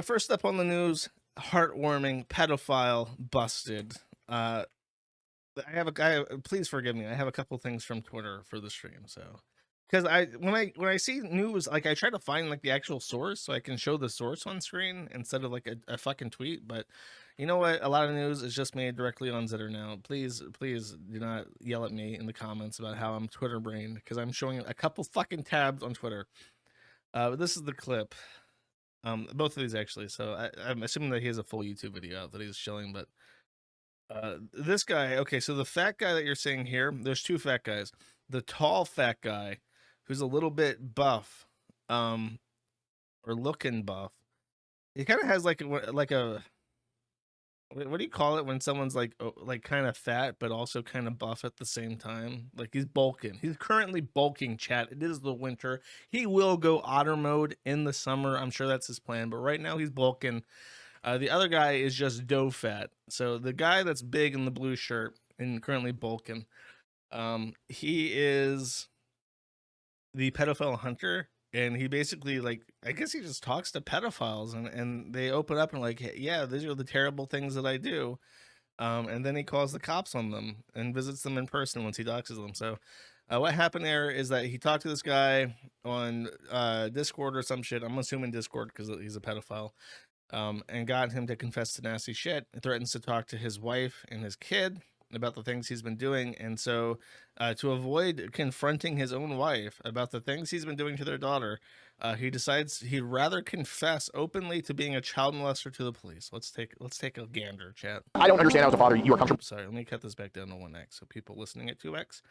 First up on the news, heartwarming pedophile busted. I have a guy. Please forgive me. I have a couple things from Twitter for the stream. So, because when I see news, like I try to find like the actual source so I can show the source on screen instead of like a fucking tweet. But you know what? A lot of news is just made directly on Zitter now. Please do not yell at me in the comments about how I'm Twitter brained because I'm showing a couple fucking tabs on Twitter. But this is the clip. Both of these actually. So I'm assuming that he has a full YouTube video out that he's showing, but this guy, okay, so the fat guy that you're seeing here, there's two fat guys. The tall fat guy, who's a little bit buff, or looking buff. He kind of has like a what do you call it when someone's like kind of fat but also kind of buff at the same time? Like he's bulking. He's currently bulking, chat. It is the winter. He will go otter mode in the summer. I'm sure that's his plan, but right now he's bulking. The other guy is just dough fat. So the guy that's big in the blue shirt and currently bulking, he is the pedophile hunter. And he basically, like, I guess he just talks to pedophiles and they open up and like, hey, yeah, these are the terrible things that I do. And then he calls the cops on them and visits them in person once he doxes them. So what happened there is that he talked to this guy on Discord or some shit. I'm assuming Discord because he's a pedophile. And got him to confess to nasty shit. It threatens to talk to his wife and his kid about the things he's been doing. And so to avoid confronting his own wife about the things he's been doing to their daughter, he decides he'd rather confess openly to being a child molester to the police. Let's take a gander, chat. I don't understand how as a father you are comfortable. Sorry, let me cut this back down to 1x so people listening at 2x,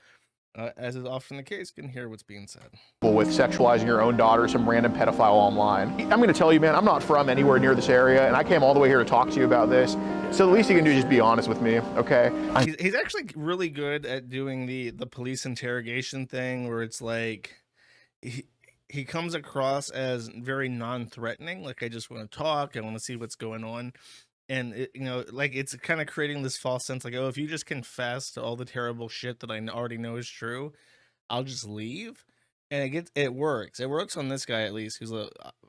as is often the case, can hear what's being said. With sexualizing your own daughter, some random pedophile online. I'm going to tell you, man, I'm not from anywhere near this area, and I came all the way here to talk to you about this. So the least you can do is just be honest with me, okay? He's actually really good at doing the police interrogation thing, where it's like he comes across as very non-threatening. Like, I just want to talk. I want to see what's going on. And, you know, like, it's kind of creating this false sense, like, oh, if you just confess to all the terrible shit that I already know is true, I'll just leave. And it works. It works on this guy, at least, who's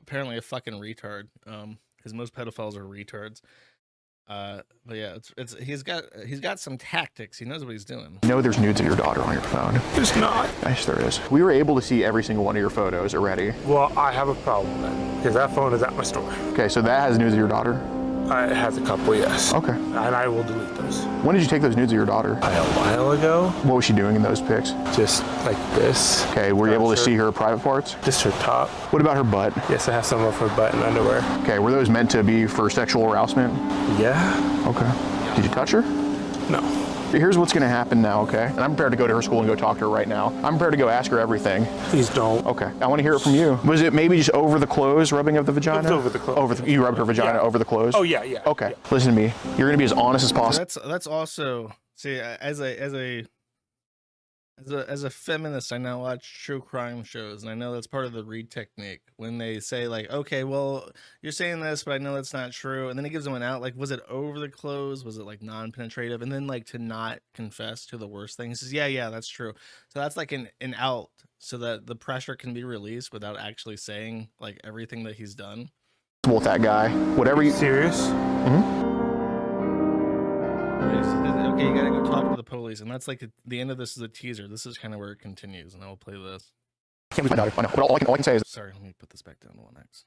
apparently a fucking retard, because most pedophiles are retards. But yeah, he's got some tactics. He knows what he's doing. You know there's nudes of your daughter on your phone. There's not. Yes, there is. We were able to see every single one of your photos already. Well, I have a problem then, because that phone is at my store. Okay, so that has nudes of your daughter? It has a couple, yes. Okay. And I will delete those. When did you take those nudes of your daughter? A while ago. What was she doing in those pics? Just like this. Okay, were you able to see her private parts? Just her top. What about her butt? Yes, I have some of her butt and underwear. Okay, were those meant to be for sexual arousement? Yeah. Okay. Did you touch her? No. Here's what's gonna happen now, okay? And I'm prepared to go to her school and go talk to her right now. I'm prepared to go ask her everything. Please don't. Okay, I wanna hear it from you. Was it maybe just over the clothes, rubbing of the vagina? It was over the clothes. You rubbed her vagina over the clothes? Oh, yeah, yeah. Okay, yeah. Listen to me. You're gonna be as honest as possible. That's also, see, as a feminist, I now watch true crime shows, and I know that's part of the read technique when they say like, okay, well, you're saying this, but I know that's not true, and then it gives them an out. Like, was it over the clothes? Was it like non-penetrative? And then like to not confess to the worst thing. He says, yeah, that's true. So that's like an out, so that the pressure can be released without actually saying like everything that he's done. With that guy, whatever you. Serious? Mm-hmm. Okay, you gotta go talk to the police, and that's like the end of this is a teaser. This is kind of where it continues, and I will play this. I can't lose my daughter. I know. But all I can say is. Sorry, let me put this back down to 1x.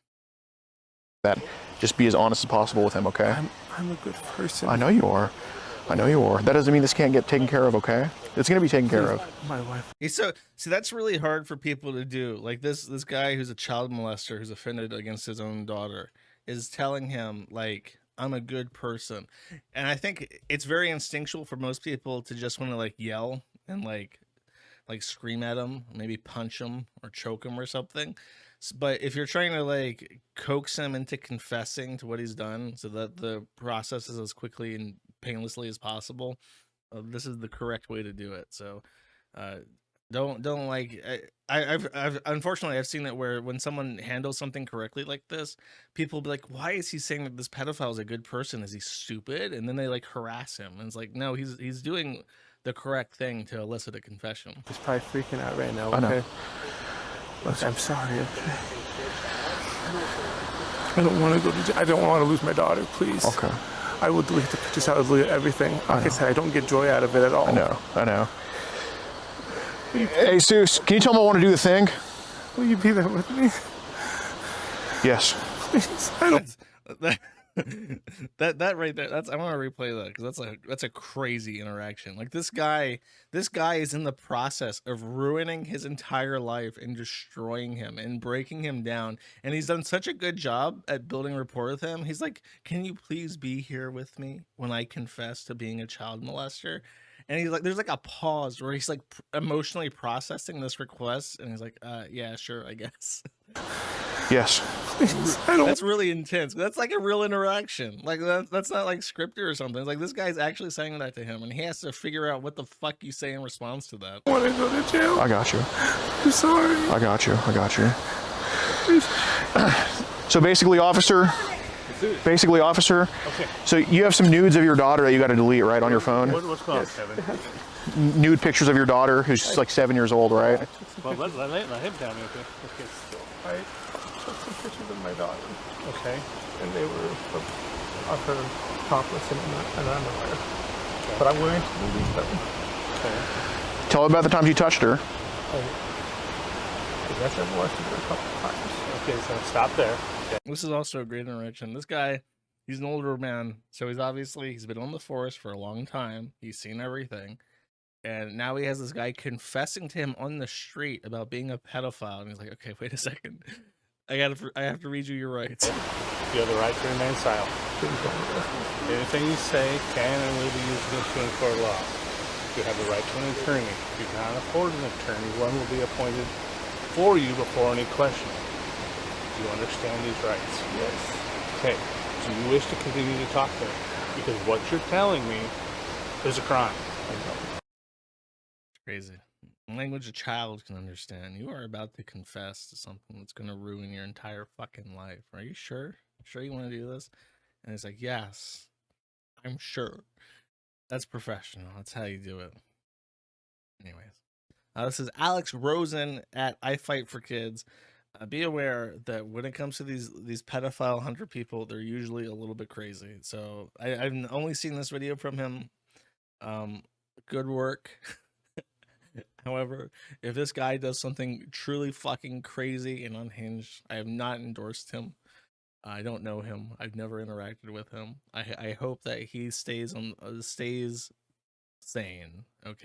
That just be as honest as possible with him, okay? I'm a good person. I know you are. I know you are. That doesn't mean this can't get taken care of, okay? It's gonna be taken care of. My wife. So that's really hard for people to do. Like this guy who's a child molester who's offended against his own daughter is telling him like, I'm a good person. And I think it's very instinctual for most people to just want to like yell and like scream at him, maybe punch him or choke him or something. But if you're trying to like coax him into confessing to what he's done so that the process is as quickly and painlessly as possible, this is the correct way to do it. So don't like I've unfortunately I've seen it where when someone handles something correctly like this, people be like, why is he saying that this pedophile is a good person? Is he stupid? And then they like harass him, and it's like, no, he's doing the correct thing to elicit a confession. He's probably freaking out right now. I know. Okay. Look, I'm sorry. Okay. I don't want to go to jail. I don't want to lose my daughter, please. Okay. I will delete the pictures. I will delete everything. Like I said, I don't get joy out of it at all. I know. Hey, Seuss, can you tell me I want to do the thing? Will you be there with me? Yes. Please. I don't. That right there, I want to replay that because that's a crazy interaction. Like this guy is in the process of ruining his entire life and destroying him and breaking him down, and he's done such a good job at building rapport with him. He's like, can you please be here with me when I confess to being a child molester? And he's like, there's like a pause where he's like emotionally processing this request, and he's like, yeah, sure, I guess. Yes. Please. I don't. That's really intense. That's like a real interaction. Like that's not like scripted or something. It's like this guy's actually saying that to him, and he has to figure out what the fuck you say in response to that. I want to go to jail. I got you. I'm sorry. I got you. So basically, officer. Okay. So you have some nudes of your daughter that you got to delete, right, on your phone? What's going on, Kevin? Nude pictures of your daughter, who's like 7 years old, right? Well, let him tell me, okay? I took some pictures of my daughter, Okay. and they were of her topless and underwear. Okay. But I'm willing to delete them. Okay. Tell her about the times you touched her. I guess I've molested her a couple times. Okay, so stop there. Okay. This is also a great interaction. This guy, he's an older man, so he's been on the force for a long time. He's seen everything. And now he has this guy confessing to him on the street about being a pedophile. And he's like, okay, wait a second. I have to read you your rights. You have the right to remain silent. Anything you say can and will be used against you in court of law. You have the right to an attorney. If you cannot afford an attorney, one will be appointed for you before any questioning. Do you understand these rights? Yes. Okay. Do you wish to continue to talk to me? Because what you're telling me is a crime. Crazy. Language a child can understand. You are about to confess to something that's going to ruin your entire fucking life. Are you sure? Sure you want to do this? And it's like, yes, I'm sure. That's professional. That's how you do it. Anyways, this is Alex Rosen at I Fight for Kids. Be aware that when it comes to these pedophile hunter people, they're usually a little bit crazy. So I've only seen this video from him. Good work. However, if this guy does something truly fucking crazy and unhinged, I have not endorsed him. I don't know him. I've never interacted with him. I hope that he stays sane. Okay.